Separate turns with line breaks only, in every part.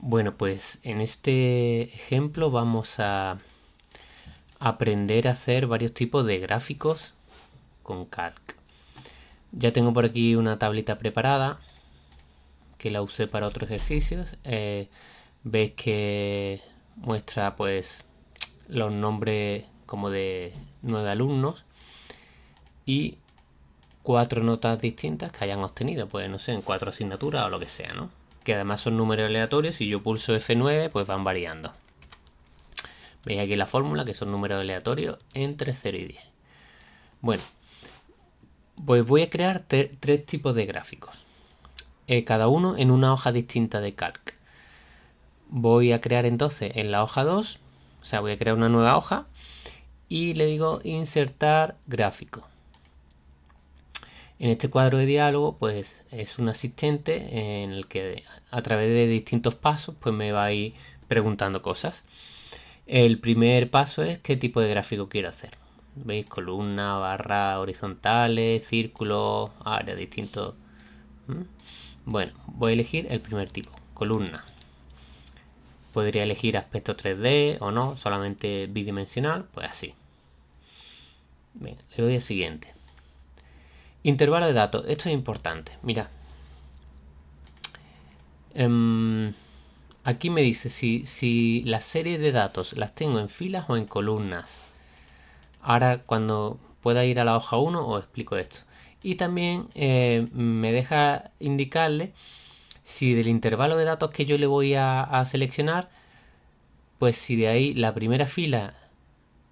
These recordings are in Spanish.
Bueno, pues en este ejemplo vamos a aprender a hacer varios tipos de gráficos con Calc. Ya tengo por aquí una tablita preparada que la usé para otros ejercicios. Veis que muestra pues los nombres como de 9 alumnos y 4 notas distintas que hayan obtenido, pues no sé, en 4 asignaturas o lo que sea, ¿no? Que además son números aleatorios y si yo pulso F9 pues van variando. Veis aquí la fórmula que son números aleatorios entre 0 y 10. Bueno, pues voy a crear tres tipos de gráficos, cada uno en una hoja distinta de Calc. Voy a crear entonces en la hoja 2, o sea, voy a crear una nueva hoja y le digo insertar gráfico. En este cuadro de diálogo pues es un asistente en el que a través de distintos pasos pues me va a ir preguntando cosas. El primer paso es qué tipo de gráfico quiero hacer. ¿Veis? Columna, barra horizontales, círculos, áreas distintos. Bueno, voy a elegir el primer tipo, columna. Podría elegir aspecto 3D o no, solamente bidimensional, pues así. Bien, le doy a siguiente. Intervalo de datos, esto es importante, mira. Aquí me dice si las series de datos las tengo en filas o en columnas. Ahora cuando pueda ir a la hoja 1 os explico esto. Y también me deja indicarle si del intervalo de datos que yo le voy a seleccionar, pues si de ahí la primera fila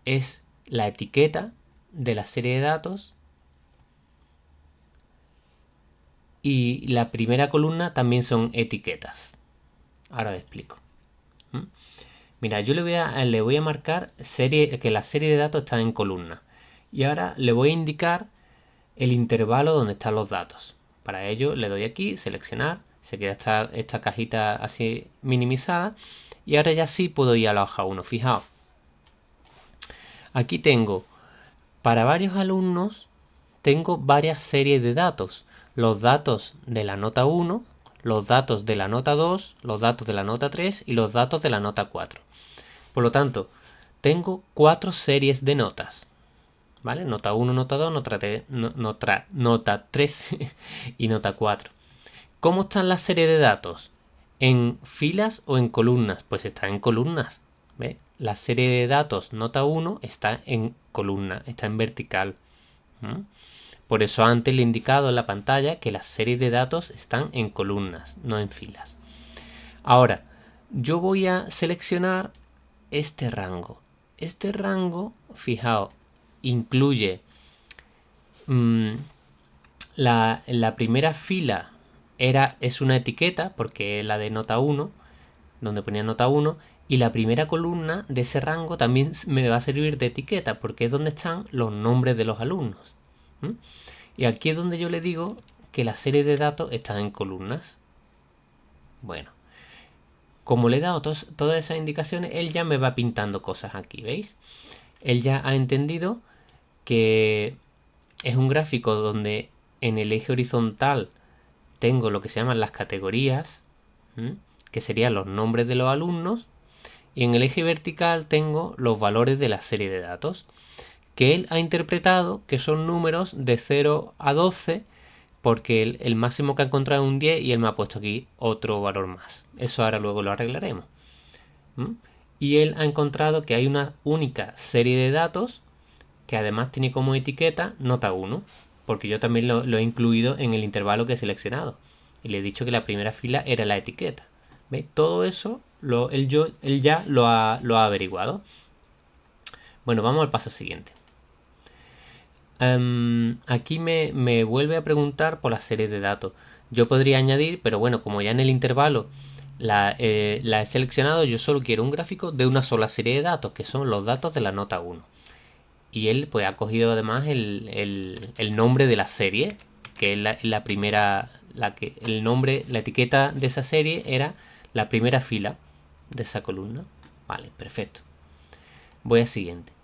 es la etiqueta de la serie de datos y la primera columna también son etiquetas. Ahora os explico. Mira, yo le voy a marcar que la serie de datos está en columna. Y ahora le voy a indicar el intervalo donde están los datos. Para ello le doy aquí, seleccionar, se queda esta cajita así minimizada. Y ahora ya sí puedo ir a la hoja 1. Fijaos, aquí tengo, para varios alumnos, tengo varias series de datos. Los datos de la nota 1, los datos de la nota 2, los datos de la nota 3 y los datos de la nota 4. Por lo tanto, tengo 4 series de notas. ¿Vale? Nota 1, nota 2, nota 3 y nota 4. ¿Cómo están las series de datos? ¿En filas o en columnas? Pues está en columnas. ¿Ve? La serie de datos nota 1 está en columna, está en vertical. Por eso antes le he indicado en la pantalla que las series de datos están en columnas, no en filas. Ahora, yo voy a seleccionar este rango. Este rango, fijaos, incluye la primera fila es una etiqueta, porque es la de nota 1, donde ponía nota 1, y la primera columna de ese rango también me va a servir de etiqueta, porque es donde están los nombres de los alumnos. Y aquí es donde yo le digo que la serie de datos está en columnas. Bueno, como le he dado todas esas indicaciones, él ya me va pintando cosas aquí, ¿veis? Él ya ha entendido que es un gráfico donde en el eje horizontal tengo lo que se llaman las categorías, que serían los nombres de los alumnos, y en el eje vertical tengo los valores de la serie de datos, que él ha interpretado que son números de 0 a 12, porque el máximo que ha encontrado es un 10 y él me ha puesto aquí otro valor más. Eso ahora luego lo arreglaremos. Y él ha encontrado que hay una única serie de datos que además tiene como etiqueta nota 1, porque yo también lo he incluido en el intervalo que he seleccionado. Y le he dicho que la primera fila era la etiqueta. ¿Veis? Todo eso él ya lo ha averiguado. Bueno, vamos al paso siguiente. Aquí me vuelve a preguntar por la serie de datos. Yo podría añadir, pero bueno, como ya en el intervalo la he seleccionado, yo solo quiero un gráfico de una sola serie de datos, que son los datos de la nota 1. Y él pues ha cogido además el nombre de la serie, que es la primera, el nombre, la etiqueta de esa serie era la primera fila de esa columna. Vale, perfecto. Voy al siguiente.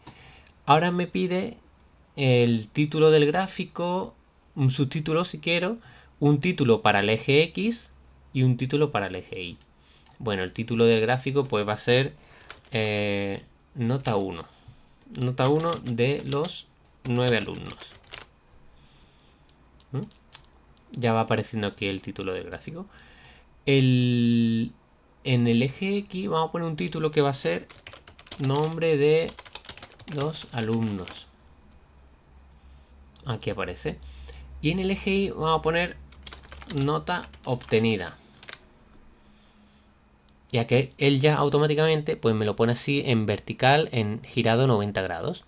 Ahora me pide el título del gráfico, un subtítulo si quiero, un título para el eje X y un título para el eje Y. Bueno, el título del gráfico pues va a ser nota 1. Nota 1 de los 9 alumnos. Ya va apareciendo aquí el título del gráfico. En el eje X vamos a poner un título que va a ser nombre de los alumnos. Aquí aparece. Y en el eje Y vamos a poner nota obtenida. Ya que él ya automáticamente pues me lo pone así en vertical, en girado 90 grados.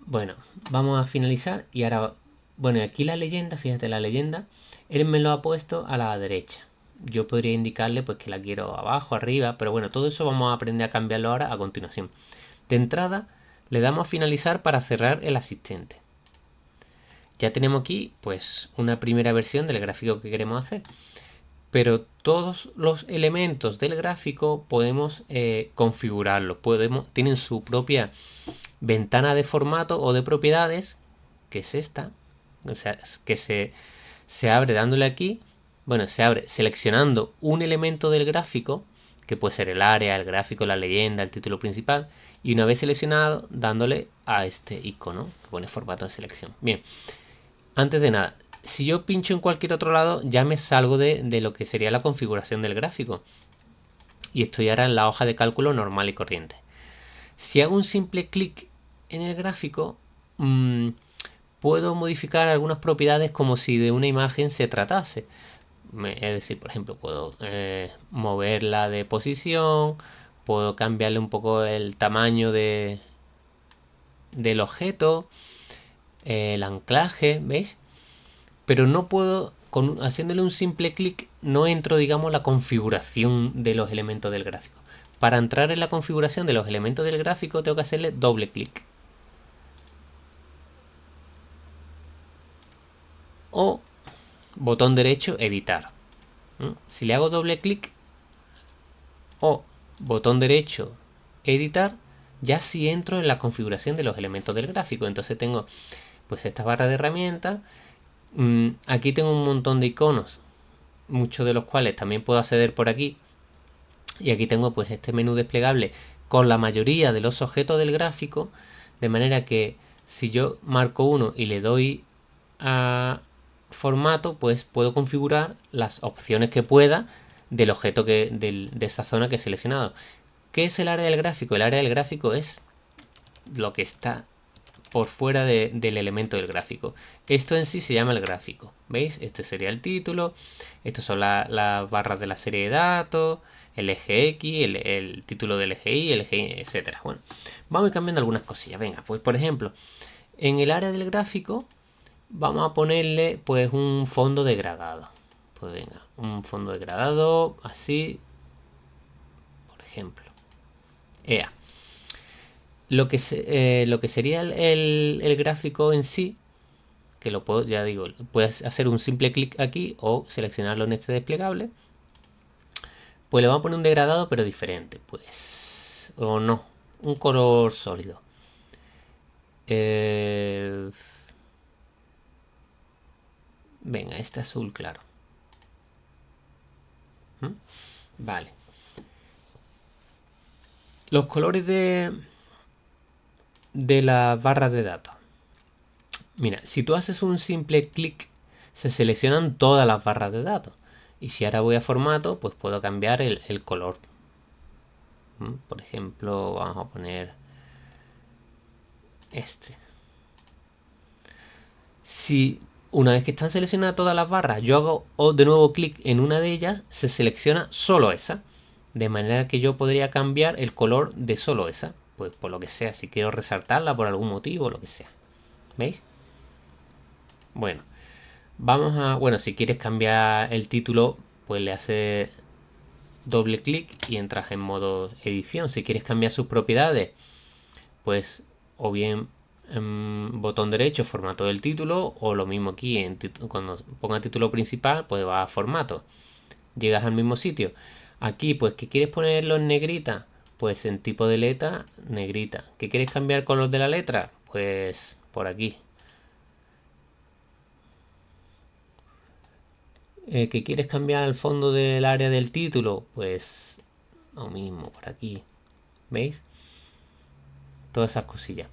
Bueno, vamos a finalizar y ahora, bueno, aquí la leyenda, fíjate la leyenda, él me lo ha puesto a la derecha. Yo podría indicarle pues que la quiero abajo, arriba, pero bueno, todo eso vamos a aprender a cambiarlo ahora a continuación. De entrada, le damos a finalizar para cerrar el asistente. Ya tenemos aquí pues una primera versión del gráfico que queremos hacer. Pero todos los elementos del gráfico podemos configurarlos. Tienen su propia ventana de formato o de propiedades, que es esta. O sea, que se abre dándole aquí. Bueno, se abre seleccionando un elemento del gráfico, que puede ser el área, el gráfico, la leyenda, el título principal. Y una vez seleccionado, dándole a este icono que pone formato de selección. Bien, antes de nada, si yo pincho en cualquier otro lado, ya me salgo de lo que sería la configuración del gráfico. Y estoy ahora en la hoja de cálculo normal y corriente. Si hago un simple clic en el gráfico, puedo modificar algunas propiedades como si de una imagen se tratase. Es decir, por ejemplo, puedo moverla de posición, puedo cambiarle un poco el tamaño del objeto, el anclaje, ¿veis? Pero no puedo, haciéndole un simple clic, no entro, digamos, la configuración de los elementos del gráfico. Para entrar en la configuración de los elementos del gráfico tengo que hacerle doble clic. O botón derecho, editar. Si le hago doble clic o botón derecho, editar, ya sí entro en la configuración de los elementos del gráfico. Entonces tengo pues esta barra de herramientas. Aquí tengo un montón de iconos, muchos de los cuales también puedo acceder por aquí. Y aquí tengo pues este menú desplegable con la mayoría de los objetos del gráfico, de manera que si yo marco uno y le doy a formato, pues puedo configurar las opciones que pueda del objeto de esa zona que he seleccionado. ¿Qué es el área del gráfico? El área del gráfico es lo que está por fuera del elemento del gráfico. Esto en sí se llama el gráfico. ¿Veis? Este sería el título. Estos son las barras de la serie de datos, el eje X, el título del eje Y, el eje Y, etcétera. Bueno, vamos a ir cambiando algunas cosillas. Venga, pues por ejemplo, en el área del gráfico vamos a ponerle pues un fondo degradado. Pues venga, un fondo degradado así, por ejemplo. EA. Lo que sería el gráfico en sí, que lo puedo, ya digo, puedes hacer un simple clic aquí o seleccionarlo en este desplegable. Pues le vamos a poner un degradado pero diferente, pues, o no, un color sólido. Venga, este azul claro. Vale. Los colores de las barras de datos. Mira, si tú haces un simple clic, se seleccionan todas las barras de datos. Y si ahora voy a formato, pues puedo cambiar el color. Por ejemplo, vamos a poner este. Si una vez que están seleccionadas todas las barras, yo hago de nuevo clic en una de ellas, se selecciona solo esa. De manera que yo podría cambiar el color de solo esa. Pues por lo que sea, si quiero resaltarla por algún motivo, lo que sea. ¿Veis? Bueno, vamos a... Bueno, si quieres cambiar el título, pues le haces doble clic y entras en modo edición. Si quieres cambiar sus propiedades, pues o bien botón derecho, formato del título, o lo mismo aquí, cuando ponga título principal, pues va a formato. Llegas al mismo sitio. Aquí, pues, ¿qué quieres ponerlo en negrita? Pues en tipo de letra, negrita. ¿Qué quieres cambiar el color de la letra? Pues por aquí. ¿Que quieres cambiar el fondo del área del título? Pues lo mismo por aquí. ¿Veis? Todas esas cosillas.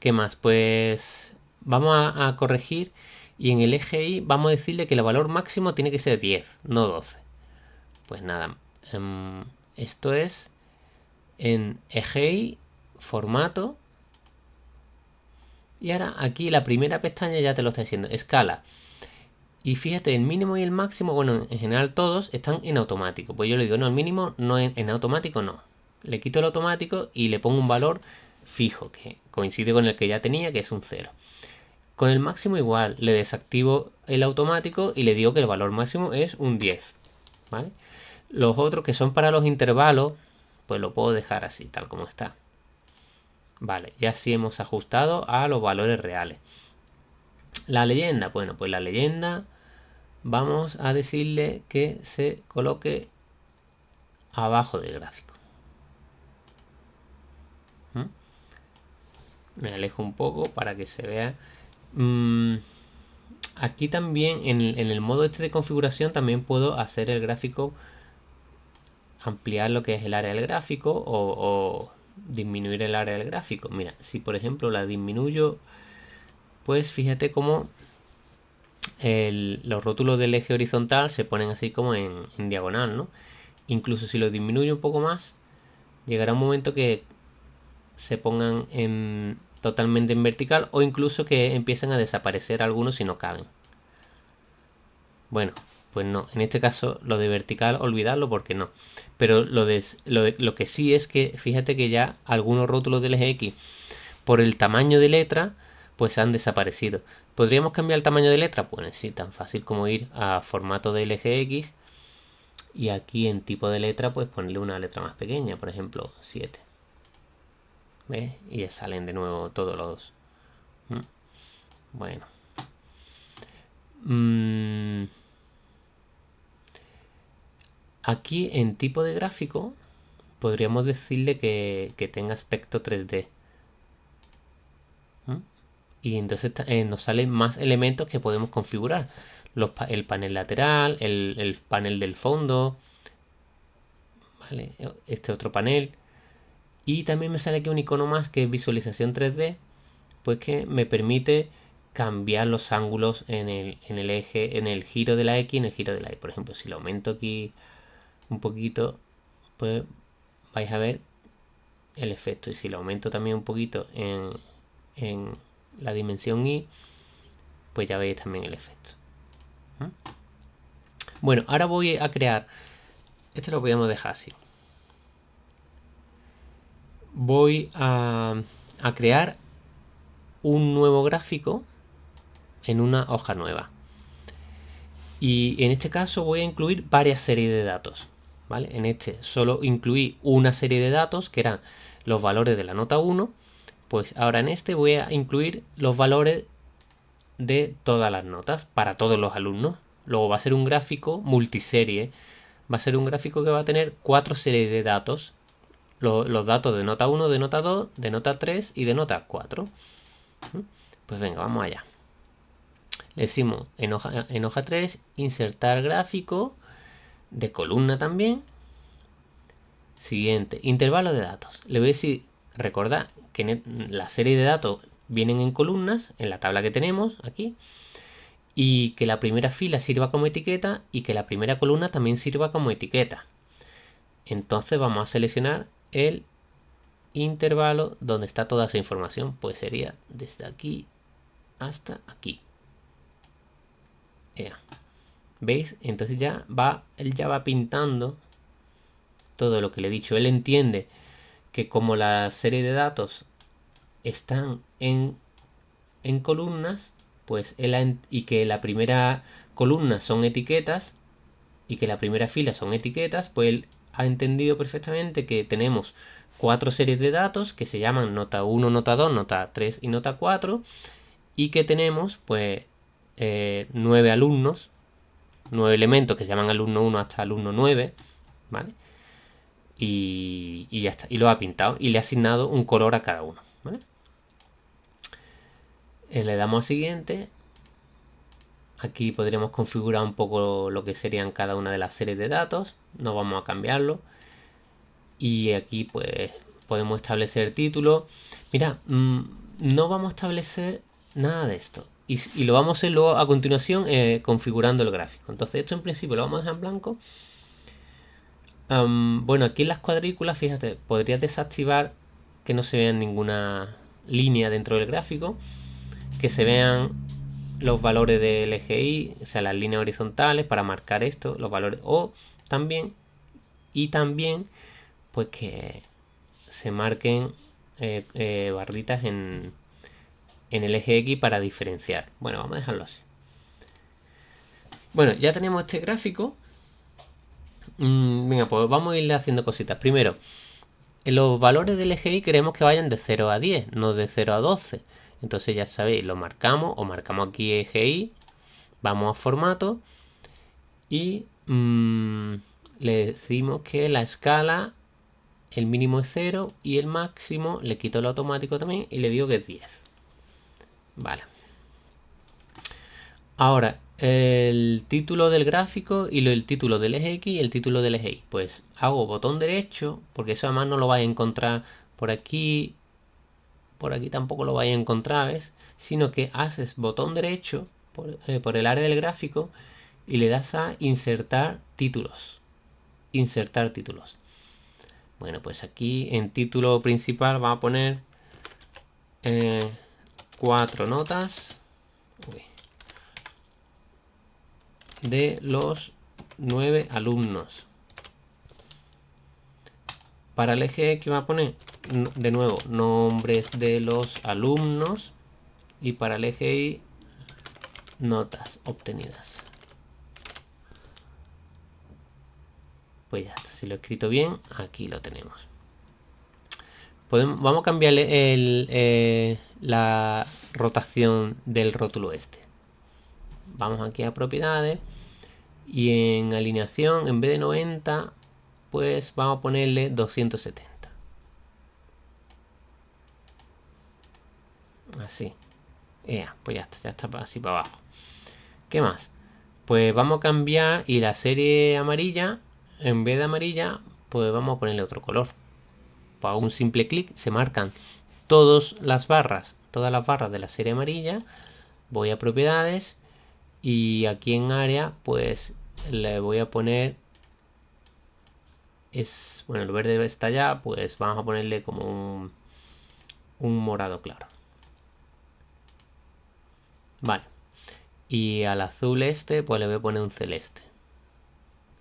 ¿Qué más? Pues vamos a corregir y en el eje Y vamos a decirle que el valor máximo tiene que ser 10, no 12. Pues nada, esto es en eje Y, formato. Y ahora aquí la primera pestaña ya te lo está diciendo, escala. Y fíjate, el mínimo y el máximo, bueno, en general todos están en automático. Pues yo le digo, no, el mínimo no en automático no. Le quito el automático y le pongo un valor fijo, que coincide con el que ya tenía, que es un 0. Con el máximo igual, le desactivo el automático y le digo que el valor máximo es un 10. ¿Vale? Los otros que son para los intervalos, pues lo puedo dejar así, tal como está. Vale, ya sí hemos ajustado a los valores reales. La leyenda, bueno, pues la leyenda vamos a decirle que se coloque abajo del gráfico. Me alejo un poco para que se vea. Aquí también en el modo este de configuración también puedo hacer el gráfico, ampliar lo que es el área del gráfico o disminuir el área del gráfico. Mira, si por ejemplo la disminuyo, pues fíjate cómo los rótulos del eje horizontal se ponen así como en diagonal, ¿no? Incluso si lo disminuyo un poco más, llegará un momento que se pongan totalmente en vertical o incluso que empiecen a desaparecer algunos si no caben. Bueno, pues no, en este caso lo de vertical olvidarlo porque no. Pero lo que sí es que fíjate que ya algunos rótulos del eje X por el tamaño de letra pues han desaparecido. ¿Podríamos cambiar el tamaño de letra? Pues sí, tan fácil como ir a formato del eje X y aquí en tipo de letra pues ponerle una letra más pequeña, por ejemplo 7. ¿Ves? Y ya salen de nuevo todos los... Bueno. Aquí en tipo de gráfico podríamos decirle que tenga aspecto 3D. Y entonces nos salen más elementos que podemos configurar. El panel lateral, el panel del fondo, ¿vale? Este otro panel. Y también me sale aquí un icono más que es visualización 3D, pues que me permite cambiar los ángulos en el eje, en el giro de la X y en el giro de la Y. Por ejemplo, si lo aumento aquí un poquito, pues vais a ver el efecto. Y si lo aumento también un poquito en la dimensión Y, pues ya veis también el efecto. Bueno, ahora voy a crear, este lo podemos dejar así. Voy a crear un nuevo gráfico en una hoja nueva. Y en este caso voy a incluir varias series de datos. ¿Vale? En este solo incluí una serie de datos que eran los valores de la nota 1. Pues ahora en este voy a incluir los valores de todas las notas para todos los alumnos. Luego va a ser un gráfico multiserie. Va a ser un gráfico que va a tener 4 series de datos. Los datos de nota 1, de nota 2, de nota 3 y de nota 4. Pues venga, vamos allá. Le decimos en hoja 3, insertar gráfico, de columna también. Siguiente, intervalo de datos. Le voy a decir, recordad que la serie de datos vienen en columnas, en la tabla que tenemos aquí, y que la primera fila sirva como etiqueta y que la primera columna también sirva como etiqueta. Entonces vamos a seleccionar el intervalo donde está toda esa información, pues sería desde aquí hasta aquí. ¿Veis? Entonces él ya va pintando todo lo que le he dicho. Él entiende que como la serie de datos están en columnas, pues y que la primera columna son etiquetas y que la primera fila son etiquetas, pues él ha entendido perfectamente que tenemos 4 series de datos que se llaman nota 1, nota 2, nota 3 y nota 4 y que tenemos pues 9 alumnos, 9 elementos que se llaman alumno 1 hasta alumno 9, ¿vale? Y ya está, y lo ha pintado y le ha asignado un color a cada uno, ¿vale? Le damos a siguiente Aquí podríamos configurar un poco lo que serían cada una de las series de datos. No vamos a cambiarlo. Y aquí pues podemos establecer título. Mira, no vamos a establecer nada de esto. Y lo vamos a hacer luego a continuación configurando el gráfico. Entonces esto en principio lo vamos a dejar en blanco. Bueno, aquí en las cuadrículas, fíjate, podrías desactivar que no se vean ninguna línea dentro del gráfico. Que se vean los valores del eje Y, o sea, las líneas horizontales para marcar esto, los valores. O también, pues que se marquen barritas en el eje X para diferenciar. Bueno, vamos a dejarlo así. Bueno, ya tenemos este gráfico. Venga, pues vamos a irle haciendo cositas. Primero, los valores del eje Y queremos que vayan de 0 a 10, no de 0 a 12. Entonces ya sabéis, lo marcamos o marcamos aquí eje Y. Vamos a formato y le decimos que la escala, el mínimo es 0 y el máximo le quito el automático también y le digo que es 10. Vale. Ahora, el título del gráfico y el título del eje X y el título del eje Y. Pues hago botón derecho, porque eso además no lo vais a encontrar por aquí tampoco lo vais a encontrar, ¿ves? Sino que haces botón derecho por el área del gráfico y le das a insertar títulos. Insertar títulos. Bueno, pues aquí en título principal va a poner 4 notas de los 9 alumnos. Para el eje X va a poner de nuevo nombres de los alumnos y para el eje Y notas obtenidas. Pues ya está, si lo he escrito bien, aquí lo tenemos. Vamos a cambiarle la rotación del rótulo este. Vamos aquí a propiedades y en alineación, en vez de 90, pues vamos a ponerle 270. Así. Pues ya está así para abajo. ¿Qué más? Pues vamos a cambiar y la serie amarilla, en vez de amarilla, pues vamos a ponerle otro color. Para un simple clic se marcan todas las barras de la serie amarilla. Voy a propiedades y aquí en área pues le voy a poner bueno, el verde está ya, pues vamos a ponerle como un morado claro. Vale. Y al azul este pues le voy a poner un celeste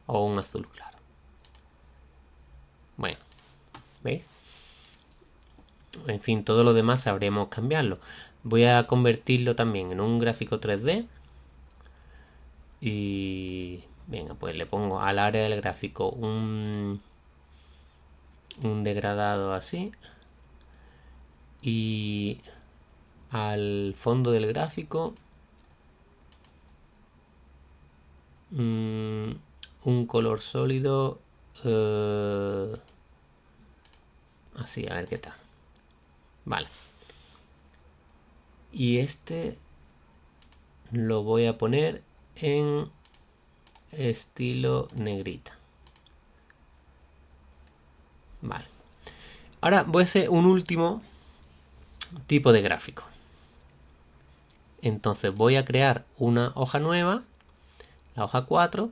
o un azul claro. Bueno, ¿veis? En fin, todo lo demás sabremos cambiarlo. Voy a convertirlo también en un gráfico 3D. Y venga, pues le pongo al área del gráfico un degradado así. Y al fondo del gráfico un color sólido así, a ver qué tal. Vale. Y este lo voy a poner en estilo negrita. Vale. Ahora voy a hacer un último tipo de gráfico. Entonces voy a crear una hoja nueva, la hoja 4.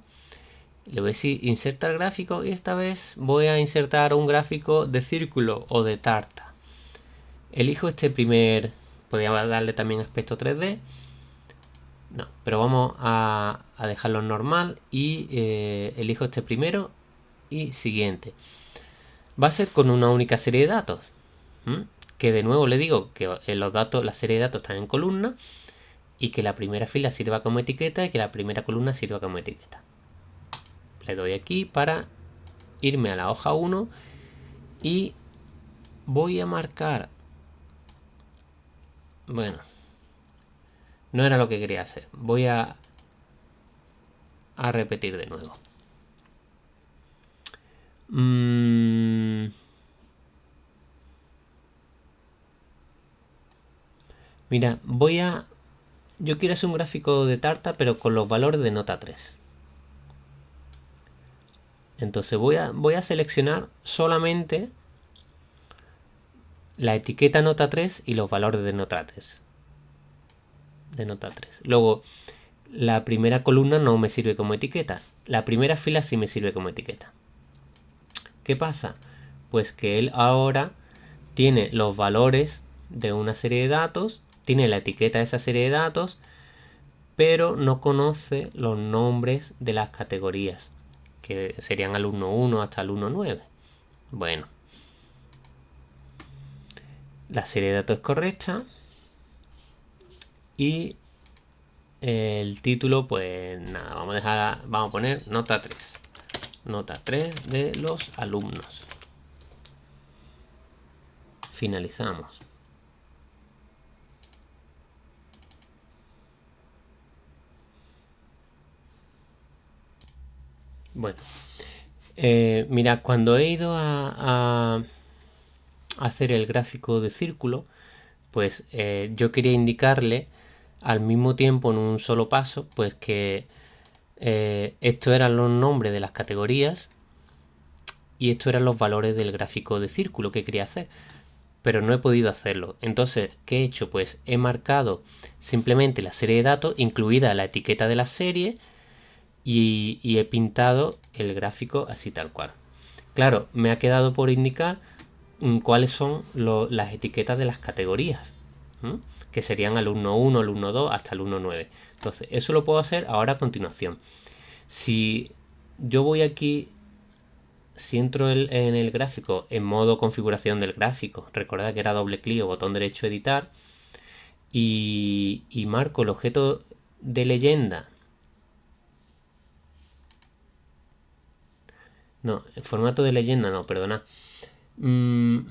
Le voy a decir insertar gráfico y esta vez voy a insertar un gráfico de círculo o de tarta. Elijo este primer, podría darle también aspecto 3D. No, pero vamos a dejarlo normal y elijo este primero y siguiente. Va a ser con una única serie de datos. Que de nuevo le digo que los datos, la serie de datos están en columna y que la primera fila sirva como etiqueta y que la primera columna sirva como etiqueta. Le doy aquí para irme a la hoja 1 y voy a marcar. Bueno, no era lo que quería hacer. Voy a repetir de nuevo. Mira, voy a yo quiero hacer un gráfico de tarta, pero con los valores de nota 3. Entonces voy a seleccionar solamente la etiqueta nota 3 y los valores de nota 3. Luego, la primera columna no me sirve como etiqueta. La primera fila sí me sirve como etiqueta. ¿Qué pasa? Pues que él ahora tiene los valores de una serie de datos, tiene la etiqueta de esa serie de datos, pero no conoce los nombres de las categorías, que serían alumno 1 hasta alumno 9. Bueno, la serie de datos es correcta y el título, pues nada, vamos a poner nota 3. Nota 3 de los alumnos. Finalizamos. Bueno, mira, cuando he ido a hacer el gráfico de círculo, pues yo quería indicarle al mismo tiempo en un solo paso, pues que estos eran los nombres de las categorías y estos eran los valores del gráfico de círculo que quería hacer, pero no he podido hacerlo. Entonces, ¿qué he hecho? Pues he marcado simplemente la serie de datos, incluida la etiqueta de la serie, y he pintado el gráfico así tal cual. Claro, me ha quedado por indicar cuáles son las etiquetas de las categorías, que serían alumno 1, alumno 2 hasta alumno 9. Entonces, eso lo puedo hacer ahora a continuación. Si yo voy aquí, si entro en el gráfico en modo configuración del gráfico, recordad que era doble clic o botón derecho editar, y marco el objeto de leyenda. No, el formato de leyenda no, perdona. En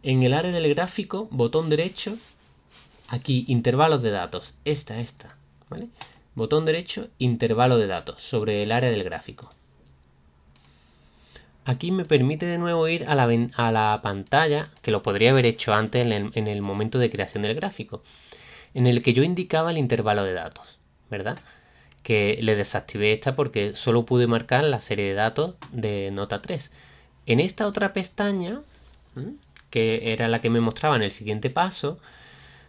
el área del gráfico, botón derecho, aquí intervalos de datos, esta, ¿vale? Botón derecho, intervalo de datos sobre el área del gráfico. Aquí me permite de nuevo ir a la pantalla, que lo podría haber hecho antes en el momento de creación del gráfico, en el que yo indicaba el intervalo de datos, ¿verdad? Que le desactivé esta porque solo pude marcar la serie de datos de nota 3. En esta otra pestaña, que era la que me mostraba en el siguiente paso,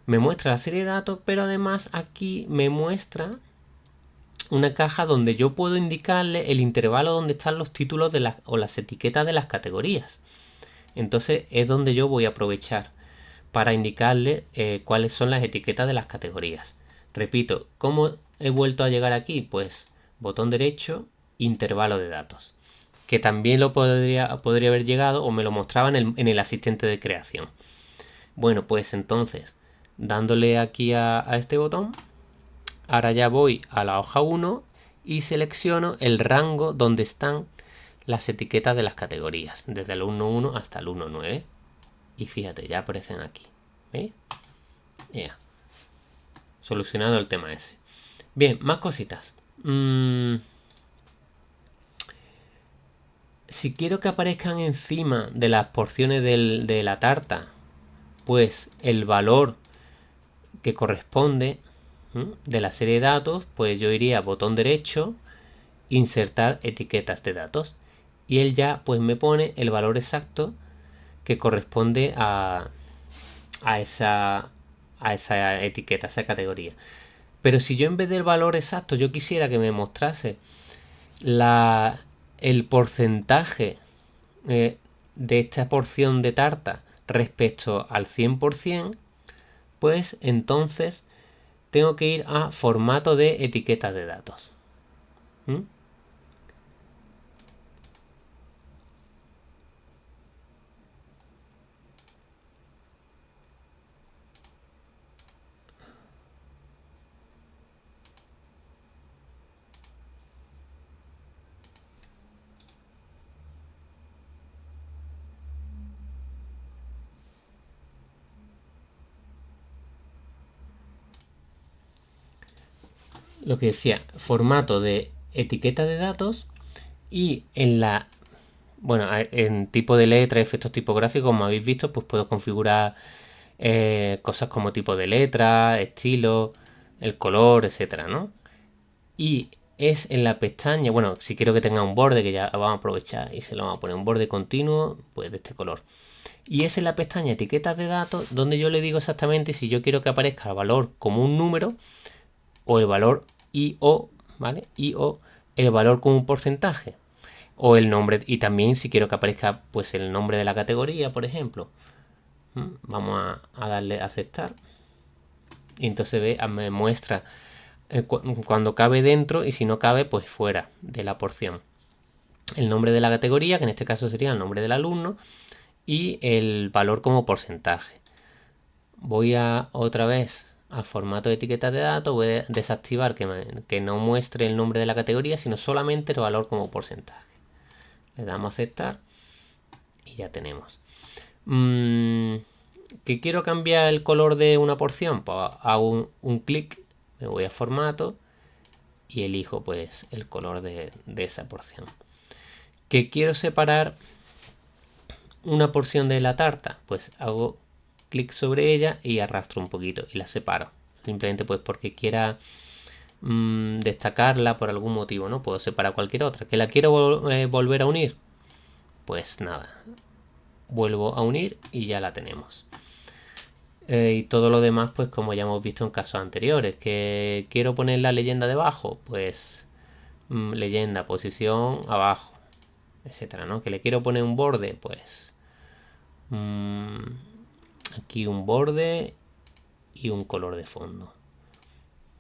me muestra la serie de datos, pero además aquí me muestra una caja donde yo puedo indicarle el intervalo donde están los títulos o las etiquetas de las categorías. Entonces es donde yo voy a aprovechar para indicarle cuáles son las etiquetas de las categorías. Repito, ¿cómo he vuelto a llegar aquí? Pues botón derecho, intervalo de datos. Que también lo podría haber llegado o me lo mostraba en el asistente de creación. Bueno, pues entonces, dándole aquí a este botón, ahora ya voy a la hoja 1 y selecciono el rango donde están las etiquetas de las categorías, desde el alumno 1 hasta el alumno 9. Y fíjate, ya aparecen aquí. ¿Veis? Ya. Solucionado el tema ese. Bien, más cositas. Si quiero que aparezcan encima de las porciones de la tarta, pues el valor que corresponde de la serie de datos, pues yo iría a botón derecho, insertar etiquetas de datos. Y él ya pues me pone el valor exacto que corresponde a esa etiqueta, a esa categoría. Pero si yo en vez del valor exacto yo quisiera que me mostrase el porcentaje de esta porción de tarta respecto al 100%, pues entonces tengo que ir a formato de etiquetas de datos. Lo que decía, formato de etiqueta de datos, y en tipo de letra, efectos tipográficos, como habéis visto, pues puedo configurar cosas como tipo de letra, estilo, el color, etcétera, ¿no? Y es en la pestaña, bueno, si quiero que tenga un borde, que ya vamos a aprovechar y se lo vamos a poner un borde continuo, pues de este color. Y es en la pestaña etiquetas de datos donde yo le digo exactamente si yo quiero que aparezca el valor como un número o el valor IO, ¿vale? IO, el valor como un porcentaje. O el nombre, y también si quiero que aparezca pues el nombre de la categoría, por ejemplo. Vamos a darle a aceptar. Y entonces me muestra cuando cabe dentro y si no cabe pues fuera de la porción. El nombre de la categoría, que en este caso sería el nombre del alumno, y el valor como porcentaje. Voy a otra vez al formato de etiquetas de datos, voy a desactivar que no muestre el nombre de la categoría, sino solamente el valor como porcentaje. Le damos a aceptar y ya tenemos. ¿Que quiero cambiar el color de una porción? Pues hago un clic, me voy a formato y elijo pues el color de esa porción. ¿Que quiero separar una porción de la tarta? Pues hago clic sobre ella y arrastro un poquito y la separo. Simplemente pues porque quiera destacarla por algún motivo, ¿no? Puedo separar cualquier otra. ¿Que la quiero volver a unir? Pues nada, vuelvo a unir y ya la tenemos. Y todo lo demás, pues como ya hemos visto en casos anteriores. ¿Que quiero poner la leyenda debajo? Pues leyenda, posición abajo, etcétera, ¿no? ¿Que le quiero poner un borde? Pues aquí un borde y un color de fondo,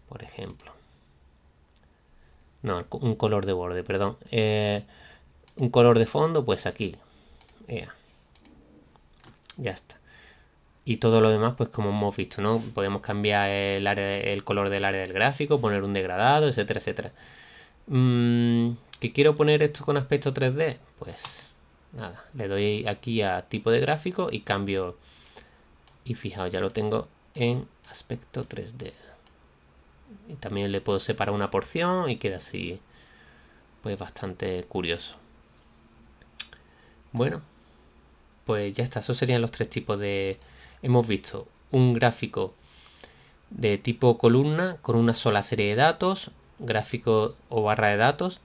por ejemplo. No, un color de borde, perdón. Un color de fondo, pues aquí. Ya está. Y todo lo demás, pues como hemos visto, ¿no? Podemos cambiar el color del área del gráfico, poner un degradado, etcétera, etcétera. ¿Que quiero poner esto con aspecto 3D? Pues nada, le doy aquí a tipo de gráfico y cambio. Y fijaos, ya lo tengo en aspecto 3D. Y también le puedo separar una porción y queda así, pues bastante curioso. Bueno, pues ya está, esos serían los tres tipos de... Hemos visto un gráfico de tipo columna con una sola serie de datos, gráfico o barra de datos,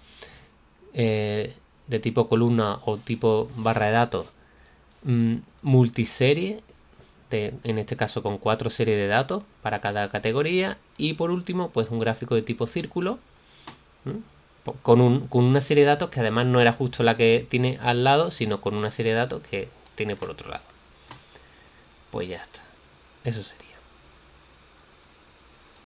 de tipo columna o tipo barra de datos, multiserie, en este caso con 4 series de datos para cada categoría, y por último pues un gráfico de tipo círculo con una serie de datos que además no era justo la que tiene al lado, sino con una serie de datos que tiene por otro lado. Pues ya está, eso sería.